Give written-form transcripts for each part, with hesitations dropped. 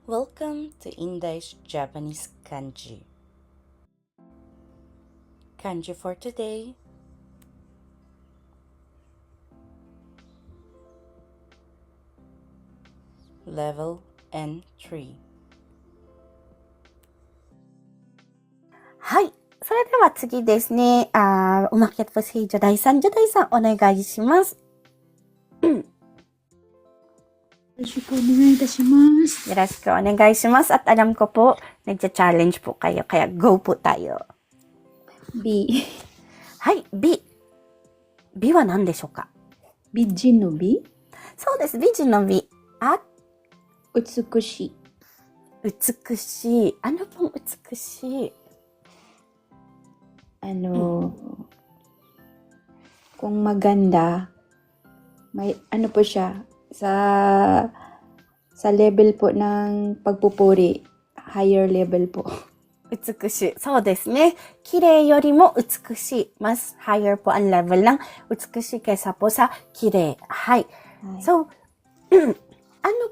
Welcome to Indai's Japanese Kanji. Kanji for today. Level N3. はい。それでは次ですね。umakyat po si Joday san. Joday san, onegai shimasu. よろしくお願いいたします。よろしくお願いします. At alam ko po, nagcha-challenge po kayo. Kaya go po tayo. B。はい、B。B は何でしょうか？美人の美？そうです。美人の美。美しい。美しい。Ano pong 美しい? Kung maganda, may ano po siya, sa level po ng pagpupuri, higher level po. 美しい。そうですね。綺麗よりも美しい。Mas higher po ang level ng 美しいkaysa po sa 綺麗。はい。So, ano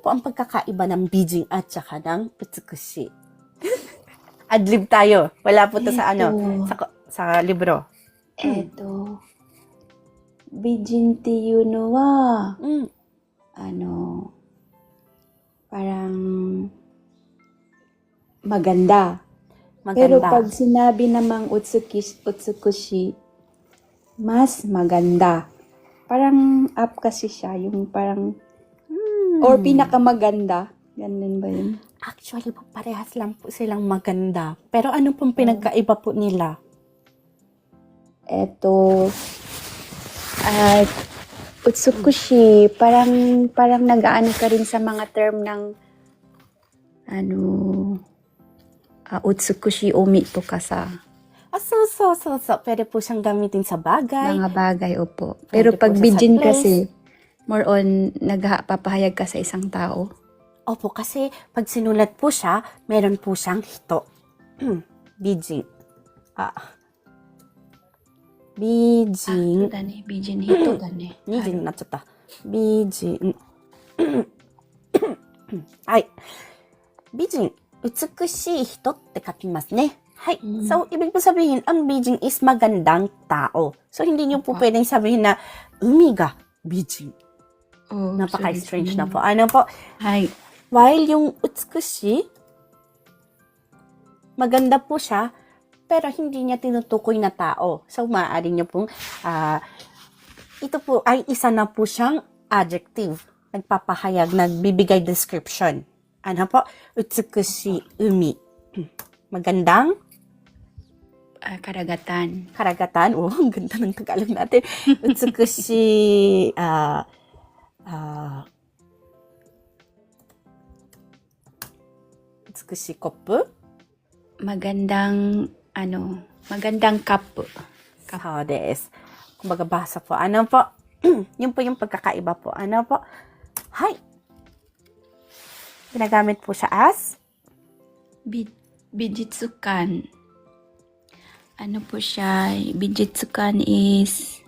po ang pagkakaiba ng 美人 at saka ng 美しい? Adlib tayo. Wala po to sa sa libro. 美人っていうのは、parang maganda. Pero pag sinabi namang utsukushi, mas maganda. Parang up kasi siya, yung parang, or pinakamaganda. Ganun ba yun? Actually po, parehas lang po silang maganda. Pero ano pong pinagkaiba po nila? Utsukushi, parang nag-aano ka rin sa mga term ng utsukushi omi to ka sa So. Pwede po siyang gamitin sa bagay. mga bagay, opo. Pero pag bijin kasi, more on papahayag ka sa isang tao. Opo, kasi pag sinulat po siya, meron po siyang hito. Bijin. Bijin. Bijin hito dane. Bijin na chata. Bijin. Ay. Bijin. 美しい人って書きますね。はい。So, ibig po sabihin, ang bijin is magandang tao. So, hindi niyo po pwedeng sabihin na umi ga bijin. Napaka-strange na po. Ano po? Hi. While yung 美しい, maganda po siya, pero hindi niya tinutukoy na tao. So, maaari niyo pong, ito po ay isa na po siyang adjective. Nagpapahayag, nagbibigay description. Ano po? 美しい umi. Magandang? Karagatan. Karagatan? Oh, ang ganda ng Tagalog natin. 美しい, 美しい kopu? Magandang cup. So, des. Kumbaga basa po. Ano po? Yun po yung pagkakaiba po. Ano po? Hi. Ginagamit po siya as? Bijitsukan. Ano po siya? Bijitsukan is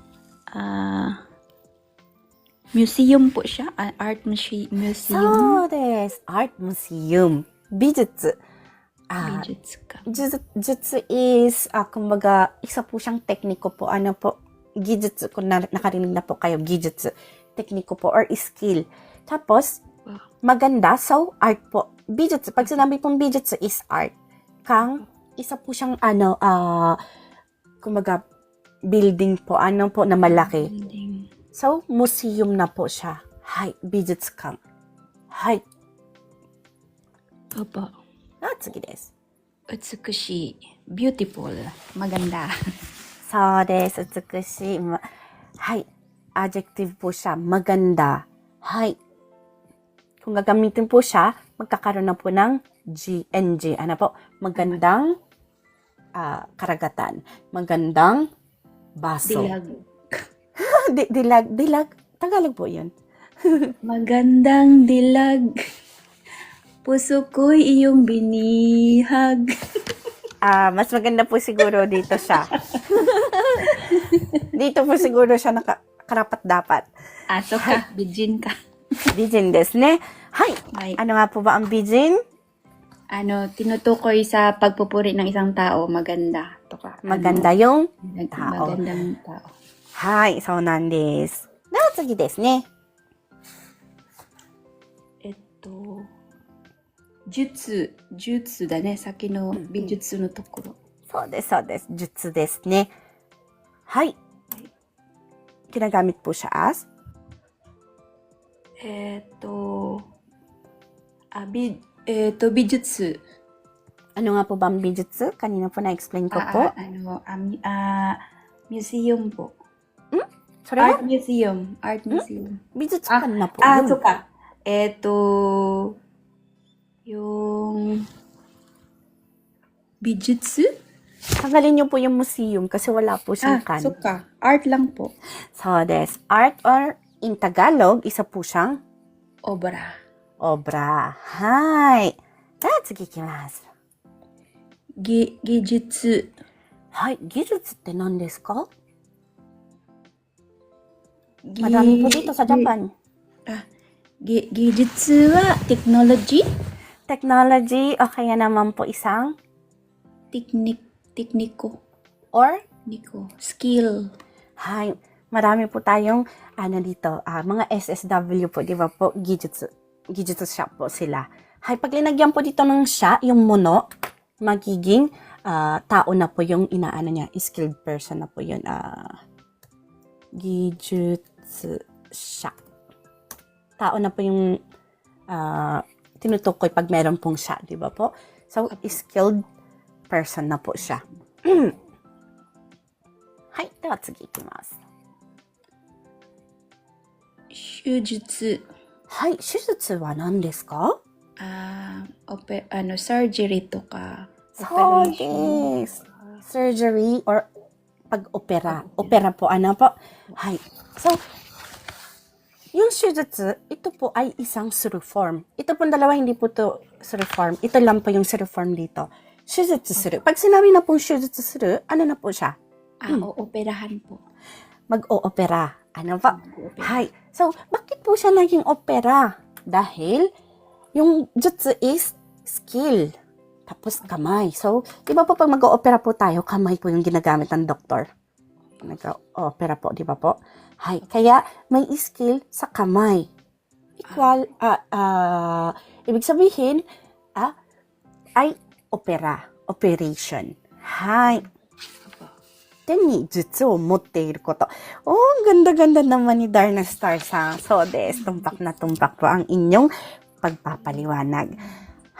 museum po siya. Art museum. So, des. Art museum. Bijutsu. Bijutsuka. Jutsu is, kumbaga, isa po siyang tekniko po. Ano po? Gijutsu. Kung nakarinig na po kayo, gijutsu. Tekniko po or skill. Tapos, maganda, so art po. Bijutsu, pag sinabi pong bijutsu is art. Isa po siyang kumbaga, building po, na malaki. So, museum na po siya. Hai, bijutsukan. Hai. Opo. Tsugi desu. Utsukushi. Beautiful. Maganda. So desu, utsukushi. Hai, adjective po siya. Maganda. Hai. Kung gagamitin po siya, magkakaroon na po ng GNG. Ano po? Magandang karagatan. Magandang baso. Dilag. Dilag. Tagalog po yun. Magandang dilag. Puso ko'y iyong binihag. Mas maganda po siguro dito siya. Dito po siguro siya karapat-dapat. Aso ka, bijin ka. 美人ですね。はい。はい。ano nga po ba ang 美人? tinutukoy sa pagpupuri ng isang tao, maganda. To ka. Maganda yung tao. Magandang tao. はい、そうなんです。では次ですね。術だね。先の美術のところ。そうです、そうです。術ですね。はい。Ginagamit po siya as? 美術。 Ano nga po ba ang bijutsu? Kanina po na-explain ko po. Museum po. それは Art museum. Art museum. 美術館なpo yun. そうか。yung 美術? Tanggalin niyo po yung museum kasi wala po siyang kan. So ka. Art lang po. So, des. Art or in Tagalog, isa po siyang Obra. obra. Hai. では次いきます。技術。はい。技術って何ですか? Madami po dito sa Japan. 技術は technology? Technology o kaya naman po isang Tekniko. or Skill. Hi, marami po tayong dito, mga SSW po, di ba po? Gijutsu. Gijutsu shop po sila. Hi, pag linagyan po dito ng sha, yung mono, magiging tao na po yung inaano niya, skilled person na po yun. Gijutsu sha. Tao na po yung tinutukoy pag meron pong sha, di ba po? So, skilled person na po siya. はい、では次いきます。手術。はい、手術は何ですか? Surgery とか。そうです。Surgery or pag-opera. Opera po, ano po? Hai. So, yung 手術, ito po ay isang suru-form. Ito po dalawa, hindi po to suru-form. Ito lang po yung suru-form dito. 手術する. Pag sinabi na pong 手術する, ano na po siya? Ooperahan po. Mag-o-opera. Ano po? Hai. So, bakit po siya naging opera? Dahil, yung jutsu is skill. Tapos kamay. So, di ba po pag mag-o-opera po tayo, kamay po yung ginagamit ng doktor. Nag-o-opera po, di ba po? Hai. Kaya, may skill sa kamay. Equal, ibig sabihin, ay opera. Operation. Hai. 手に術を持っていること. Oh, ang ganda-ganda naman ni Darna Star-san. So, des, tumpak na tumpak po ang inyong pagpapaliwanag.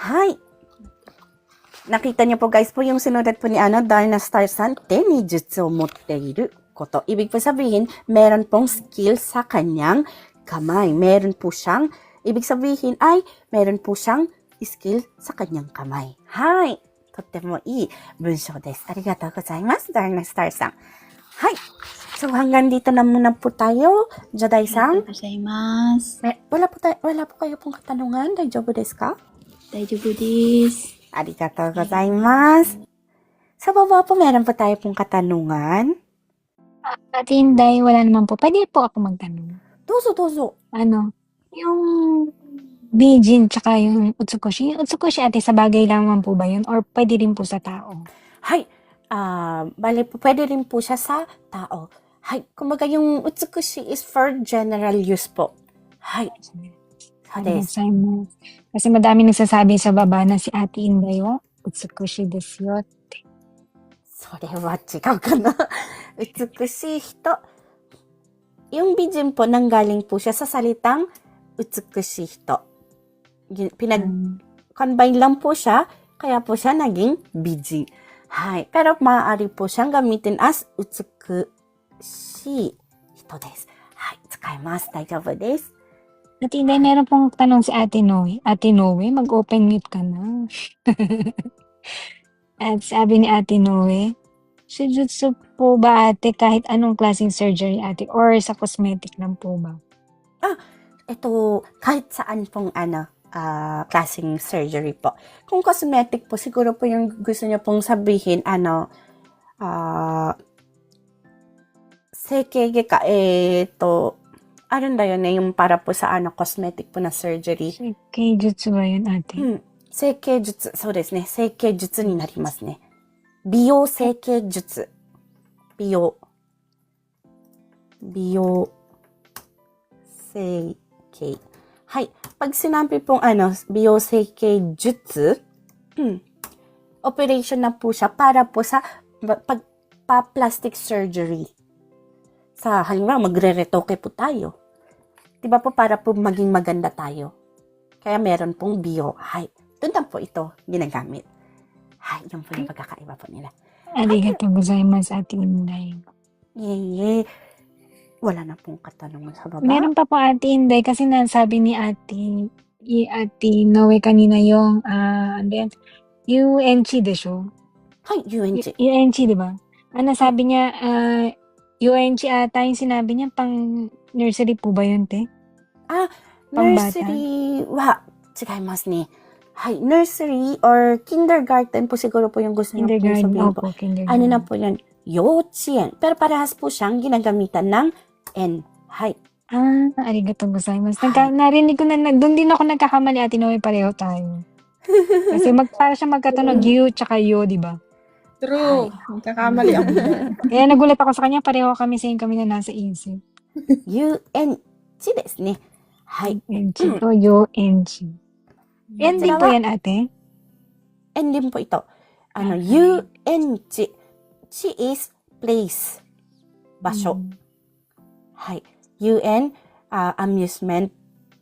Hi! Nakita niyo po guys po yung sinulat po ni Darna Star-san, 手に術を持っていること. Ibig po sabihin, meron pong skill sa kanyang kamay. Meron po siyang, ibig sabihin ay, meron po siyang skill sa kanyang kamay. Hi! とってもいい文章です。ありがとうございます。Darna Star さん。はい。So, hanggang dito na muna po tayo. Joday-san. Wala po kayo pong katanungan? Daijoubu desu ka? Daijoubu desu. Arigatou gozaimasu. Sa baba po, meron po tayo pong katanungan. Ate Inday, wala naman po. Pwede po ako magtanong. Dozo. Yung Bijin tsaka yung Utsukushi. Yung Utsukushi ate, sa bagay lang naman po ba yun? Or pwede rin po sa tao? Hai. Bale po, pwede rin po siya sa tao. Hai. Kumbaga yung Utsukushi is for general use po. Hai. Kasi madami nagsasabi sa baba na si Ate Inday wa Utsukushi desu yo. それは違うかな。美しい人. Yung bijin po, nanggaling po siya sa salitang 美しい人. Pinag-combine lang po siya, kaya po siya naging bijin. Hai. Pero maaari po siyang gamitin as 美しい人です. Hai. 使います. Daijoubu desu. Ate Inday, meron pong tanong si Ate Noe. Ate Noe, mag-open mute ka na. At sabi ni Ate Noe, shujutsu po ba ate kahit anong klaseng surgery ate or sa cosmetic lang po ba? Ito, kahit saan pong klaseng surgery po. Kung cosmetic po, siguro po yung gusto niyo pong sabihin, seikege ka, ano na yun yung para po sa cosmetic po na surgery. Seikei jutsu ba yun ate? 整形術。そうですね。整形術になりますね。美容整形術。美容整形。Hay. Pag sinabi pong美容整形術, operation na po siya para po sa pagpa-plastic surgery. Sa halimbawa, magre-retoke po tayo. Diba po para po maging maganda tayo. Kaya meron pong bio. Hay. Doon lang po ito ginagamit. Hay, yun po yung pagkakaiba po nila. Arigatou gozaimasu, Ate Inday. Yay. Wala na pong katanungan sa baba. Meron pa po, Ate Inday, kasi nasabi ni Ate Noe kanina yung, ano yan, UNC de show. Hay, UNG. UNC, di ba? Sabi niya, UNC ata yung sinabi niya, pang nursery po ba yun, te? Pambata? Nursery wa tsukaimasu ne. Hay, nursery or kindergarten po siguro po yung gusto niyo po Kindergarten, sabihin po. opo, kindergarten. Ano na po yan? Yochien. Pero parehas po siyang ginagamitan ng N. Hay. Arigatou gozaimasu. Narinig ko na, doon din ako nagkakamali, Ate Noe, pareho tayo. Kasi para siya magkatunog, yu tsaka yo, di ba? True. Nagkakamali ako dyan. Kaya nagulat ako sa kanya, pareho kami, same kami na nasa isip. UNG desu ne. Hay. NG to, yo, NG. N din po yan, ate? N din po ito. Okay. UNG. Chi is place. Basyo. Hay. UN, amusement.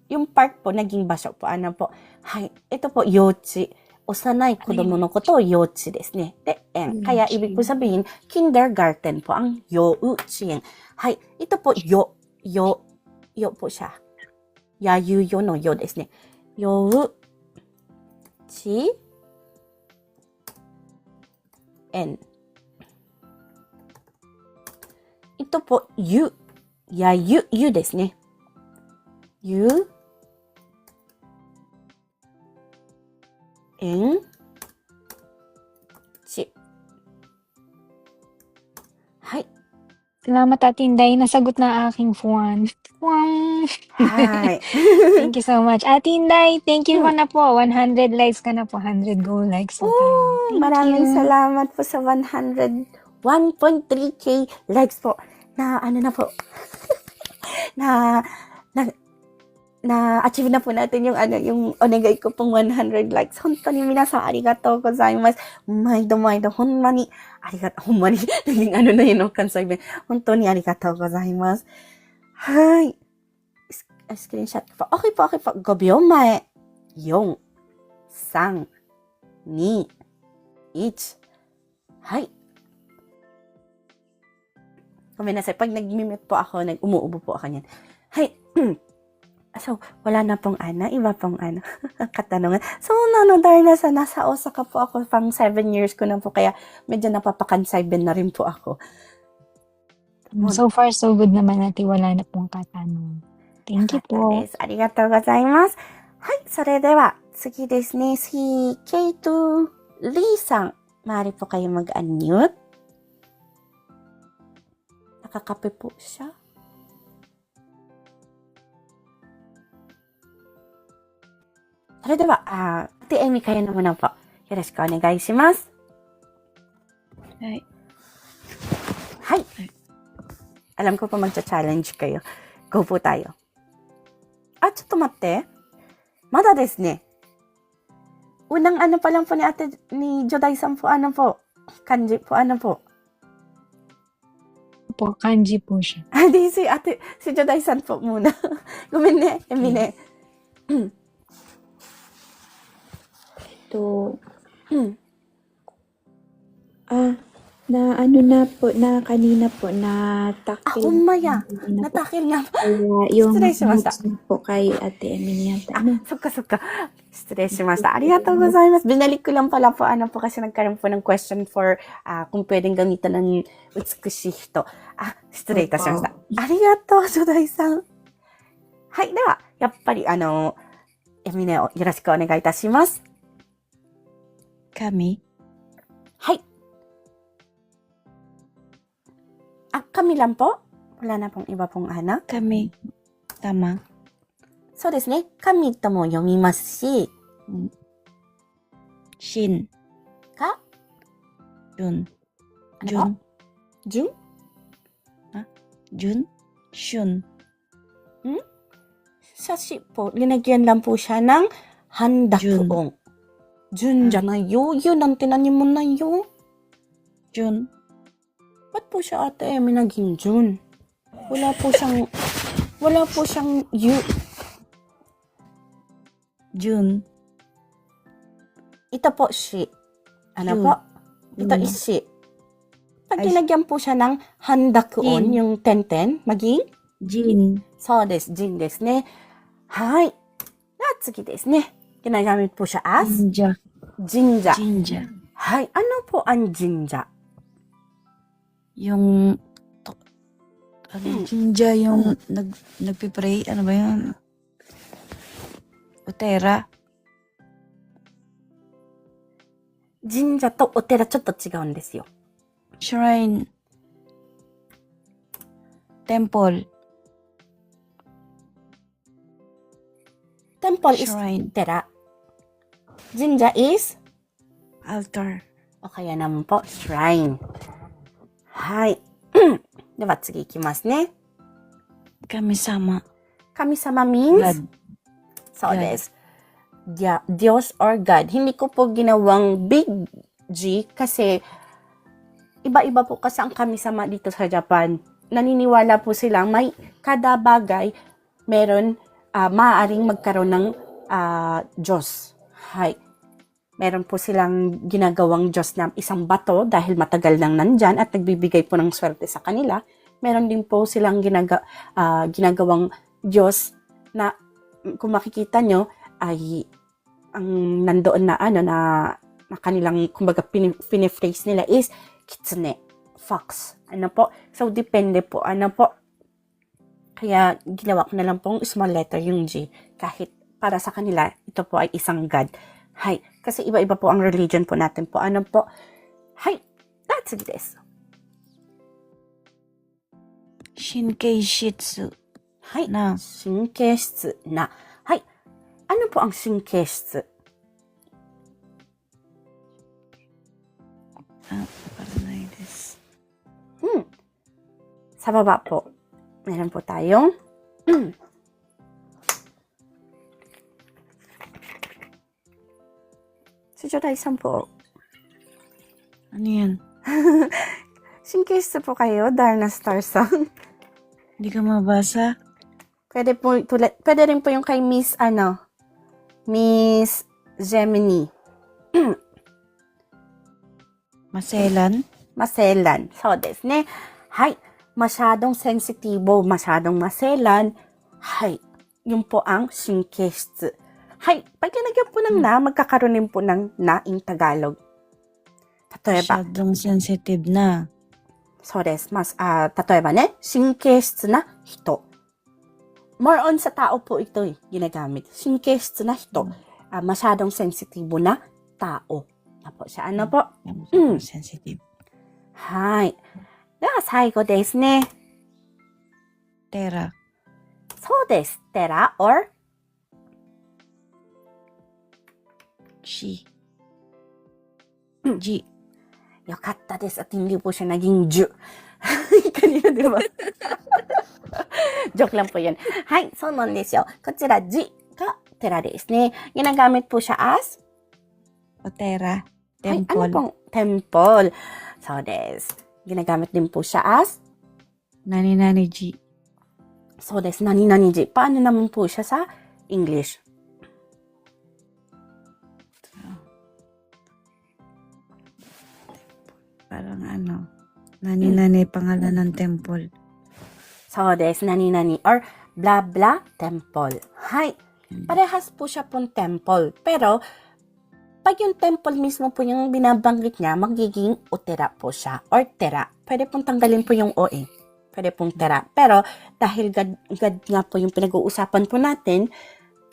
Yung park po, naging basyo po. Ano po? Hay. Ito po, yochi. Osanai kodomo no koto o yochi desu ne. De, N. Kaya ibig po sabihin, kindergarten po ang youchien. Hay. Ito po, yo po siya. Yayuyo no yo desu ne. N. Ito po, yu. Yu desu ne. Hay. Salamat, Ate Inday. Nasagot na aking fuan. Hay. Thank you so much. Ate Inday, thank you ka na po. 100 likes ka na po. 100 go likes na tayo. Thank Maraming you. salamat po sa 101.3k likes po. Na ano na po. na achieve na po natin yung yung onegai ko pong 100 likes. Hontoni minasan arigatou gozaimasu. Maido honmani arigatou. Honmani. Naging na yun no, kansai ben. Hontoni arigatou gozaimasu. Hay. Screenshot ko po. Okay po. 5秒前。4、3、2、1。はい。ごめんなさい. Pag nag-mute po ako, umuubo po ako niyan. Hay. So, wala na pong iba pong katanungan. So, dahil nasa Osaka po ako, pang 7 years ko na po, kaya medyo napapakansay ben na rin po ako. So far, so good naman, Ate. Wala na pong katanungan. Thank you po. ありがとうございます。はい、それでは次ですね。Si K2 Lee さん、maaari po kayo mag-unmute. Nakakape po siya. So, それでは、Ate Amy, kayo na muna po. よろしくお願いします。はい。はい。Alam ko po magcha-challenge kayo. Go po tayo. ちょっと待って。まだですね。Unang pa lang po ni Joday san po, kanji po, po. Po, kanji po siya. Di si Joday san po muna. Gumin ne, Emi ne. Na kanina po, natakil. Humaya. Kanina po. Natakil nga po. Kaya yung 失礼しました。 notes po kay Ate Emily yata. そっかそっか。失礼しました。ありがとうございます。Binalik ko lang pala po, kasi nagkaroon po ng question for kung pwedeng gamitan ng 美しい人。失礼いたしました。ありがとう、ジョダイさん。はい。では、やっぱり、エミネをよろしくお願いいたします。Kami? はい。kami lang po? Wala na pong iba pong Kami. Tama. そうですね。kami とも読みますし、Shin. Ka? Jun. Ano Jun. Jun? Jun. Shun. Sa shi po, linagyan lang po siya ng handakuong. Jun janayo. Yun ang tinanim mo na yun. Jun. Ba't po siya ate may naging Jun? Wala po siyang yu. Jun. Ito po shi. Ano Yu. po? Ito Yu. is shi. Pag Ay, linagyan po siya ng handakuon, Jin. yung tenten, maging Jin. そうです。ジンですね。はい。では次ですね。Ginagamit po siya as Jinja. jinja. Jinja. Hay. Ano po ang jinja? Yung Jinja yung nagpipray. Ano ba yun? Utera. 神社とお寺ちょっと違うんですよ。 Shrine. Temple. Temple is Shrine. 寺。神社 is Altar. o kaya naman po shrine. Hay. では次いきますね。 Kami-sama. Kami-sama means? God. そう God. です。Diyos or God. Hindi ko po ginawang big G kasi iba-iba po kasi ang kami-sama dito sa Japan. Naniniwala po silang may kada bagay meron maaaring magkaroon ng Diyos. Hay. Meron po silang ginagawang Diyos na isang bato dahil matagal nang nandyan at nagbibigay po ng swerte sa kanila. Meron din po silang ginagawang Diyos na kung makikita nyo ay ang nandoon na na kanilang kumbaga piniphrase nila is kitsune, fox. Ano po? So, depende po. Ano po? Kaya, ginawa ko na lang pong small letter yung G. Kahit para sa kanila, ito po ay isang God. Hay. Kasi iba-iba po ang religion po natin po. Ano po? Hay. That's it is. Shinkei Shitsu. Hay. Na. Shinkeshitsu na. Hay. Ano po ang shinkeshitsu? Paranay des. Sa baba po, meron po tayong si Joday-san po. Ano yan? Shinkeshitsu po kayo, Darna Star-san. Hindi ka mabasa? Pwede rin po yung kay Miss Gemini. Maselan? Maselan. So, desu ne. Hay. Masyadong sensitibo, masyadong maselan. Hay. Yun po ang shinkeshitsu. Hay. Pag nilagyan po ng na, magkakaroon din po ng na in Tagalog. Tatoeba. Masyadong sensitive na. So, desu. Tatoeba ne. Shinkeshitsu na hito. More on sa tao po ito ginagamit. Shinkeshitsu na hito. Masyadong sensitibo na tao. Na po siya. Ano po? Masyadong sensitive. はい。では最後ですね。 Tera. そうです。寺 or Shi. Ji. よかったです。At hindi po siya naging ju. Kanina, di ba? Joke lang po yun. はい。そうなんですよ。こちら、ji が寺ですね。ginagamit po siya as Otera. はい。 Temple. Ano pong temple? そうです。ginagamit din po siya as Nani-nani ji. そうです。何々ji. Paano naman po siya sa English? Parang nani-nani pangalan ng temple. そうです。何々 or blah blah temple. はい。Parehas po siya pong temple. Pero, pag yung temple mismo po yung binabanggit niya, magiging utera po siya. Or tera. Pwede pong tanggalin po yung OE. Pwede pong tera. Pero, dahil God nga po yung pinag-uusapan po natin,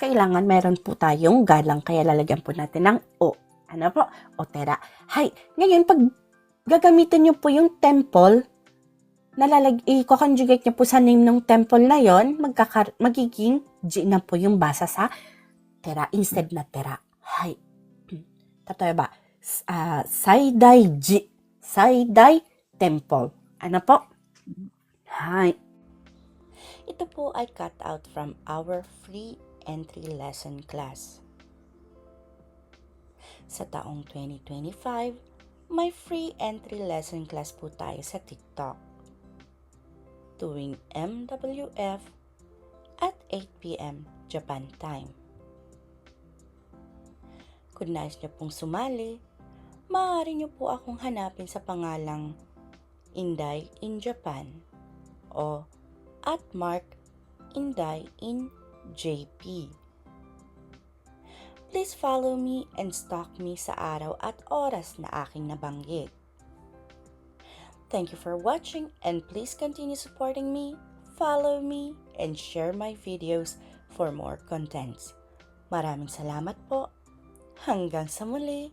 kailangan meron po tayong galang. Kaya lalagyan po natin ng O. Ano po? Otera. Hay. Ngayon, pag gagamitin niyo po yung temple, i-conjugate niyo po sa name ng temple na yon, magiging G na po yung basa sa tera instead na tera. Hay. 例えば、最大寺、最大 temple. Ano po? Hi. Ito po ay cut out from our free entry lesson class. Sa taong 2025, may free entry lesson class po tayo sa TikTok. Tuwing MWF at 8 p.m. Japan time. Kung nais niyo pong sumali, maaari niyo po akong hanapin sa pangalang Inday in Japan o @Mark Inday in JP. Please follow me and stalk me sa araw at oras na aking nabanggit. Thank you for watching and please continue supporting me, follow me, and share my videos for more contents. Maraming salamat po. Hanggang sa muli.